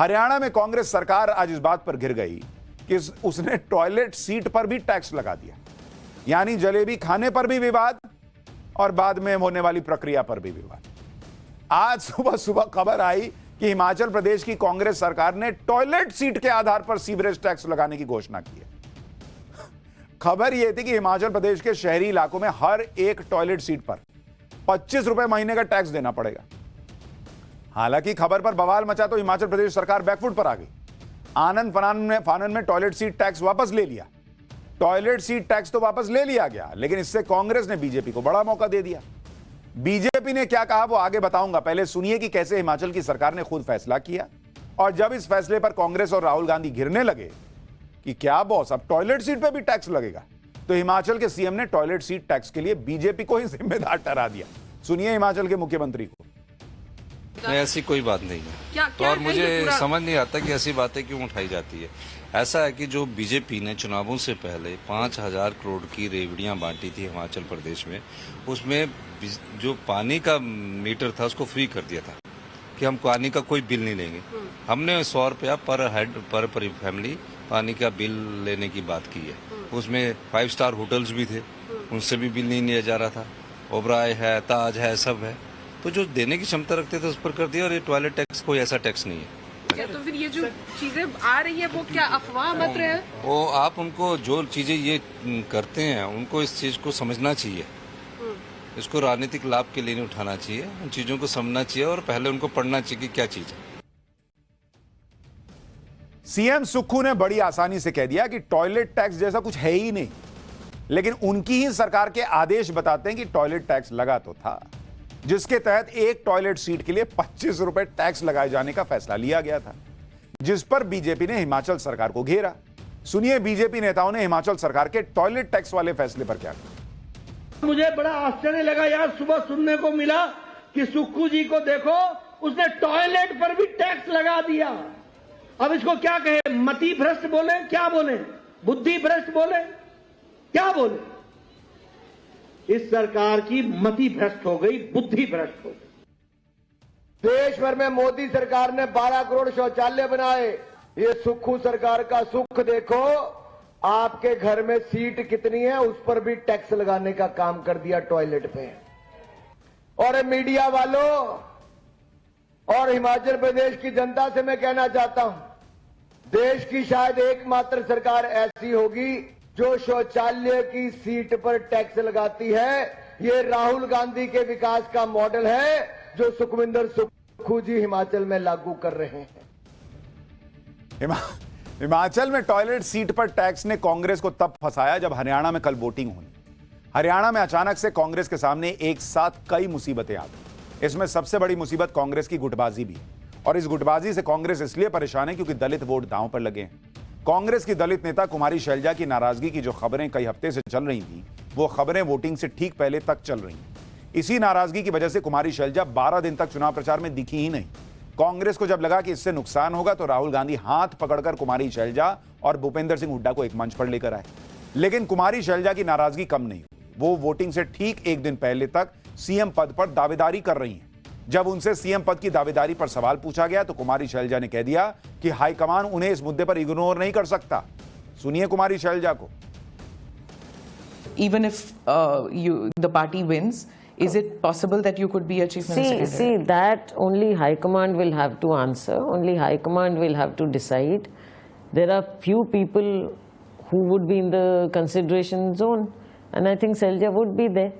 हरियाणा में कांग्रेस सरकार आज इस बात पर घिर गई कि उसने टॉयलेट सीट पर भी टैक्स लगा दिया, यानी जलेबी खाने पर भी विवाद और बाद में होने वाली प्रक्रिया पर भी विवाद। आज सुबह सुबह खबर आई कि हिमाचल प्रदेश की कांग्रेस सरकार ने टॉयलेट सीट के आधार पर सीवरेज टैक्स लगाने की घोषणा की है। खबर यह थी कि हिमाचल प्रदेश के शहरी इलाकों में हर एक टॉयलेट सीट पर 25 रुपए महीने का टैक्स देना पड़ेगा। हालांकि खबर पर बवाल मचा तो हिमाचल प्रदेश सरकार बैकफुट पर आ गई। आनंद फानन में टॉयलेट सीट टैक्स वापस ले लिया। टॉयलेट सीट टैक्स तो वापस ले लिया गया, लेकिन इससे कांग्रेस ने बीजेपी को बड़ा मौका दे दिया। बीजेपी ने क्या कहा वो आगे बताऊंगा, पहले सुनिए कि कैसे हिमाचल की सरकार ने खुद फैसला किया। और जब इस फैसले पर कांग्रेस और राहुल गांधी घिरने लगे कि क्या बॉस अब टॉयलेट सीट पे भी टैक्स लगेगा, तो हिमाचल के सीएम ने टॉयलेट सीट टैक्स के लिए बीजेपी को ही जिम्मेदार ठहरा दिया। सुनिए हिमाचल के मुख्यमंत्री को। नहीं, ऐसी कोई बात नहीं है। तो और मुझे समझ नहीं आता कि ऐसी बातें क्यों उठाई जाती है। ऐसा है कि जो बीजेपी ने चुनावों से पहले 5,000 करोड़ की रेवड़ियां बांटी थी हिमाचल प्रदेश में, उसमें जो पानी का मीटर था उसको फ्री कर दिया था कि हम पानी का कोई बिल नहीं लेंगे। हमने 100 रुपया पर हेड पर फैमिली पानी का बिल लेने की बात की है। उसमें 5 स्टार होटल्स भी थे, उनसे भी बिल नहीं लिया जा रहा था। ओबराय है, ताज है, सब है, तो जो देने की क्षमता रखते थे उस पर कर दिया। और ये टॉयलेट टैक्स कोई ऐसा टैक्स नहीं है। तो फिर ये जो चीजें आ रही है वो क्या अफवाह मत रहे हैं? वो आप उनको जो चीजें ये करते हैं उनको इस चीज को समझना चाहिए। इसको राजनीतिक लाभ के लिए नहीं उठाना चाहिए, उन चीजों को समझना चाहिए और पहले उनको पढ़ना चाहिए कि क्या चीज है। सीएम सुक्खू ने बड़ी आसानी से कह दिया कि टॉयलेट टैक्स जैसा कुछ है ही नहीं, लेकिन उनकी ही सरकार के आदेश बताते हैं कि टॉयलेट टैक्स लगा तो था, जिसके तहत एक टॉयलेट सीट के लिए 25 रुपए टैक्स लगाए जाने का फैसला लिया गया था, जिस पर बीजेपी ने हिमाचल सरकार को घेरा। सुनिए बीजेपी नेताओं ने हिमाचल सरकार के टॉयलेट टैक्स वाले फैसले पर क्या कहा। मुझे बड़ा आश्चर्य लगा यार, सुबह सुनने को मिला कि सुक्खू जी को देखो उसने टॉयलेट पर भी टैक्स लगा दिया। अब इसको क्या कहे, मति भ्रष्ट बोले, क्या बोले, बुद्धि भ्रष्ट बोले, क्या बोले? इस सरकार की मति भ्रष्ट हो गई, बुद्धि भ्रष्ट हो गई। देश भर में मोदी सरकार ने 12 करोड़ शौचालय बनाए। ये सुक्खू सरकार का सुख देखो, आपके घर में सीट कितनी है उस पर भी टैक्स लगाने का काम कर दिया टॉयलेट पे। और मीडिया वालों और हिमाचल प्रदेश की जनता से मैं कहना चाहता हूं, देश की शायद एकमात्र सरकार ऐसी होगी जो शौचालय की सीट पर टैक्स लगाती है। ये राहुल गांधी के विकास का मॉडल है जो सुखविंदर सुक्खू जी हिमाचल में लागू कर रहे हैं। हिमाचल में टॉयलेट सीट पर टैक्स ने कांग्रेस को तब फंसाया जब हरियाणा में कल वोटिंग हुई। हरियाणा में अचानक से कांग्रेस के सामने एक साथ कई मुसीबतें आ गई। इसमें सबसे बड़ी मुसीबत कांग्रेस की गुटबाजी भी है, और इस गुटबाजी से कांग्रेस इसलिए परेशान है क्योंकि दलित वोट दांव पर लगे हैं। कांग्रेस की दलित नेता कुमारी शैलजा की नाराजगी की जो खबरें कई हफ्ते से चल रही थी, वो खबरें वोटिंग से ठीक पहले तक चल रही हैं। इसी नाराजगी की वजह से कुमारी शैलजा 12 दिन तक चुनाव प्रचार में दिखी ही नहीं। कांग्रेस को जब लगा कि इससे नुकसान होगा तो राहुल गांधी हाथ पकड़कर कुमारी शैलजा और भूपेंद्र सिंह हुड्डा को एक मंच पर लेकर आए। लेकिन कुमारी शैलजा की नाराजगी कम नहीं हुई। वो वोटिंग से ठीक एक दिन पहले तक सीएम पद पर दावेदारी कर रही हैं। जब उनसे सीएम पद की दावेदारी पर सवाल पूछा गया तो कुमारी शैलजा ने कह दिया कि हाईकमान उन्हें इस मुद्दे पर इग्नोर नहीं कर सकता। सुनिए कुमारी शैलजा को। Even if the party wins, is it possible that you could be a chief minister? See, that only High Command will have to answer. Only High Command will have to decide. There are few people who would be in the consideration zone, and I think Selja would be there.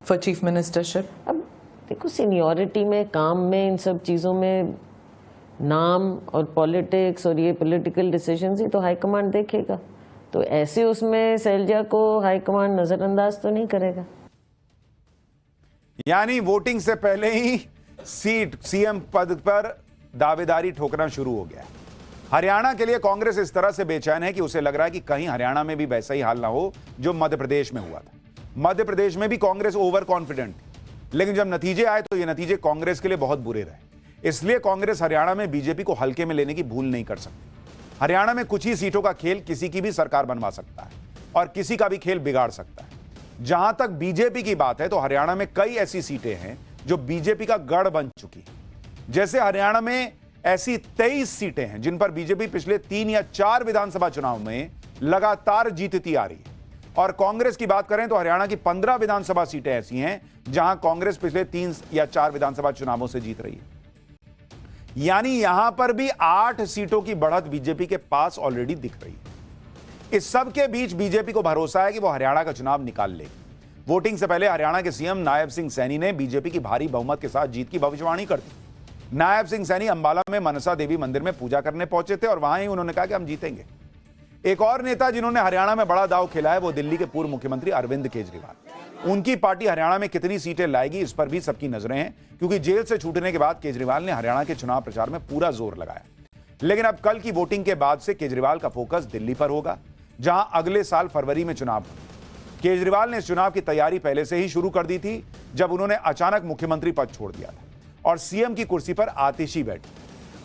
For chief ministership? अब देखो, seniority में, काम में, इन सब चीज़ों में नाम और पॉलिटिक्स और ये पॉलिटिकल डिसीजंस ही तो हाई कमांड देखेगा। तो ऐसे उसमें सैलजा को हाई कमांड नजरअंदाज तो नहीं करेगा। यानी वोटिंग से पहले ही सीएम पद पर दावेदारी ठोकना शुरू हो गया है। हरियाणा के लिए कांग्रेस इस तरह से बेचैन है कि उसे लग रहा है कि कहीं हरियाणा में भी वैसा ही हाल ना हो जो मध्य प्रदेश में हुआ था। मध्य प्रदेश में भी कांग्रेस ओवर कॉन्फिडेंट थी, लेकिन जब नतीजे आए तो ये नतीजे कांग्रेस के लिए बहुत बुरे रहे। इसलिए कांग्रेस हरियाणा में बीजेपी को हल्के में लेने की भूल नहीं कर सकती। हरियाणा में कुछ ही सीटों का खेल किसी की भी सरकार बनवा सकता है और किसी का भी खेल बिगाड़ सकता है। जहां तक बीजेपी की बात है तो हरियाणा में कई ऐसी सीटें हैं जो बीजेपी का गढ़ बन चुकी है। जैसे हरियाणा में ऐसी 23 सीटें हैं जिन पर बीजेपी पिछले 3 या 4 विधानसभा चुनाव में लगातार जीतती आ रही है। और कांग्रेस की बात करें तो हरियाणा की 15 विधानसभा सीटें ऐसी हैं जहां कांग्रेस पिछले 3 या 4 विधानसभा चुनावों से जीत रही है। यानी यहां पर भी 8 सीटों की बढ़त बीजेपी के पास ऑलरेडी दिख रही है। इस सब के बीच बीजेपी को भरोसा है कि वो हरियाणा का चुनाव निकाल लेगी। वोटिंग से पहले हरियाणा के सीएम नायब सिंह सैनी ने बीजेपी की भारी बहुमत के साथ जीत की भविष्यवाणी कर दी। नायब सिंह सैनी अंबाला में मनसा देवी मंदिर में पूजा करने पहुंचे थे और वहां ही उन्होंने कहा कि हम जीतेंगे। एक और नेता जिन्होंने हरियाणा में बड़ा दांव खेला है वो दिल्ली के पूर्व मुख्यमंत्री अरविंद केजरीवाल। उनकी पार्टी हरियाणा में कितनी सीटें लाएगी इस पर भी सबकी नजरें हैं, क्योंकि जेल से छूटने के बाद केजरीवाल ने हरियाणा के चुनाव प्रचार में पूरा जोर लगाया। लेकिन अब कल की वोटिंग के बाद से केजरीवाल का फोकस दिल्ली पर होगा, जहां अगले साल फरवरी में चुनाव होगा। केजरीवाल ने इस चुनाव की तैयारी पहले से ही शुरू कर दी थी, जब उन्होंने अचानक मुख्यमंत्री पद छोड़ दिया था और सीएम की कुर्सी पर आतिशी बैठी।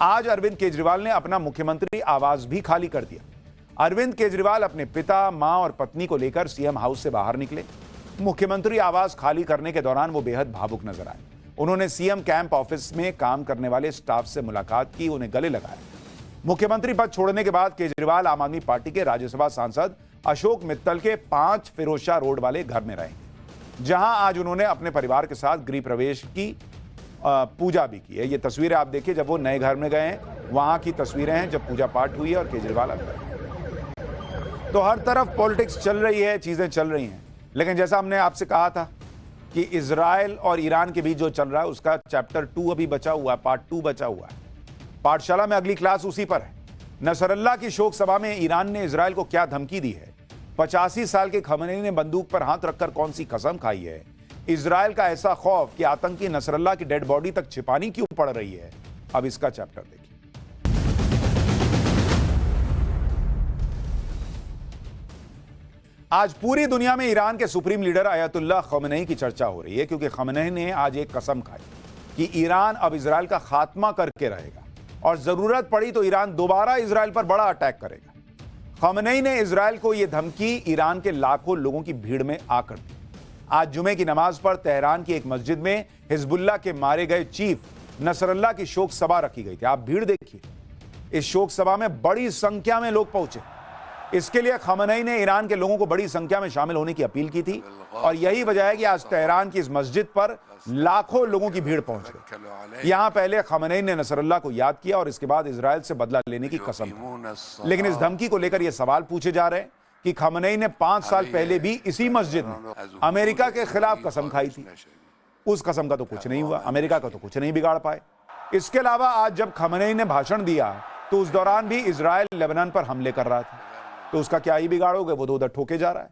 आज अरविंद केजरीवाल ने अपना मुख्यमंत्री आवास भी खाली कर दिया। अरविंद केजरीवाल अपने पिता, मां और पत्नी को लेकर सीएम हाउस से बाहर निकले। मुख्यमंत्री आवास खाली करने के दौरान वो बेहद भावुक नजर आए। उन्होंने सीएम कैंप ऑफिस में काम करने वाले स्टाफ से मुलाकात की, उन्हें गले लगाया। मुख्यमंत्री पद छोड़ने के बाद केजरीवाल आम आदमी पार्टी के राज्यसभा सांसद अशोक मित्तल के 5 फिरोजशाह रोड वाले घर में रहेंगे, जहां आज उन्होंने अपने परिवार के साथ गृह प्रवेश की पूजा भी की है। ये तस्वीरें आप देखिए, जब वो नए घर में गए हैं वहां की तस्वीरें हैं जब पूजा पाठ हुई है और केजरीवाल अंदर। तो हर तरफ पॉलिटिक्स चल रही है, चीजें चल रही हैं। लेकिन जैसा हमने आपसे कहा था कि इजराइल और ईरान के बीच जो चल रहा है उसका चैप्टर 2 अभी बचा हुआ है, पार्ट 2 बचा हुआ है। पाठशाला में अगली क्लास उसी पर है। नसरल्ला की शोक सभा में ईरान ने इजराइल को क्या धमकी दी है, 85 साल के खमेनी ने बंदूक पर हाथ रखकर कौन सी कसम खाई है, इजराइल का ऐसा खौफ कि आतंकी नसरल्ला की डेड बॉडी तक छिपानी क्यों पड़ रही है, अब इसका चैप्टर देखिए। आज पूरी दुनिया में ईरान के सुप्रीम लीडर अयतुल्लाह खमेनी की चर्चा हो रही है, क्योंकि खमेनी ने आज एक कसम खाई कि ईरान अब इजराइल का खात्मा करके रहेगा और जरूरत पड़ी तो ईरान दोबारा इजराइल पर बड़ा अटैक करेगा। खमेनी ने इजराइल को यह धमकी ईरान के लाखों लोगों की भीड़ में आकर दी। आज जुमे की नमाज पर तेहरान की एक मस्जिद में हिजबुल्लाह के मारे गए चीफ नसरल्ला की शोक सभा रखी गई थी। आप भीड़ देखिए, इस शोक सभा में बड़ी संख्या में लोग पहुंचे। इसके लिए खमेनी ने ईरान के लोगों को बड़ी संख्या में शामिल होने की अपील की थी और यही वजह है कि आज तेहरान की इस मस्जिद पर लाखों लोगों की भीड़ पहुंच गई। यहां पहले खमेनी ने नसरल्ला को याद किया और इसके बाद इजराइल से बदला लेने की कसम खाई। लेकिन इस धमकी को लेकर यह सवाल पूछे जा रहे हैं कि खमेनी ने 5 साल पहले भी इसी मस्जिद में अमेरिका के खिलाफ कसम खाई थी। उस कसम का तो कुछ नहीं हुआ, अमेरिका का तो कुछ नहीं बिगाड़ पाए। इसके अलावा आज जब खमेनी ने भाषण दिया तो उस दौरान भी इजराइल लेबनान पर हमले कर रहा था, तो उसका क्या ही बिगाड़ोगे, वो तो उधर ठोके जा रहा है।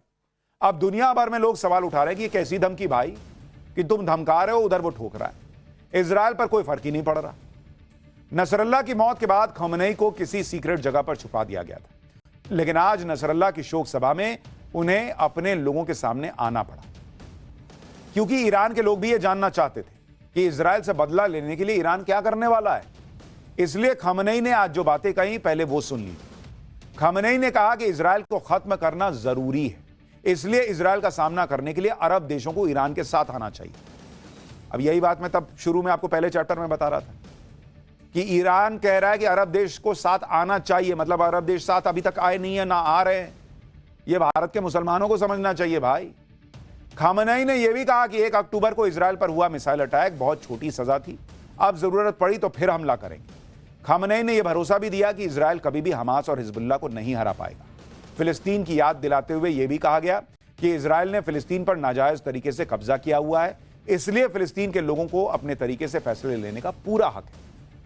अब दुनिया भर में लोग सवाल उठा रहे हैं कि ये कैसी धमकी भाई, कि तुम धमका रहे हो, उधर वो ठोक रहा है। इजराइल पर कोई फर्क ही नहीं पड़ रहा। नसरल्ला की मौत के बाद खमेनी को किसी सीक्रेट जगह पर छुपा दिया गया था, लेकिन आज नसरल्ला की शोक सभा में उन्हें अपने लोगों के सामने आना पड़ा, क्योंकि ईरान के लोग भी ये जानना चाहते थे कि इजराइल से बदला लेने के लिए ईरान क्या करने वाला है। इसलिए खमेनी ने आज जो बातें कही पहले वो सुन ली। खमेनी ने कहा कि इजराइल को खत्म करना जरूरी है, इसलिए इजराइल का सामना करने के लिए अरब देशों को ईरान के साथ आना चाहिए। अब यही बात मैं तब शुरू में आपको पहले चैप्टर में बता रहा था कि ईरान कह रहा है कि अरब देश को साथ आना चाहिए, मतलब अरब देश साथ अभी तक आए नहीं है, ना आ रहे हैं। यह भारत के मुसलमानों को समझना चाहिए भाई। खमेनी ने यह भी कहा कि 1 अक्टूबर को इजराइल पर हुआ मिसाइल अटैक बहुत छोटी सजा थी, अब जरूरत पड़ी तो फिर हमला करेंगे। खमेनी ने यह भरोसा भी दिया कि इजराइल कभी भी हमास और हिजबुल्लाह को नहीं हरा पाएगा। फिलिस्तीन की याद दिलाते हुए यह भी कहा गया कि इजराइल ने फिलिस्तीन पर नाजायज तरीके से कब्जा किया हुआ है, इसलिए फिलिस्तीन के लोगों को अपने तरीके से फैसले लेने का पूरा हक है।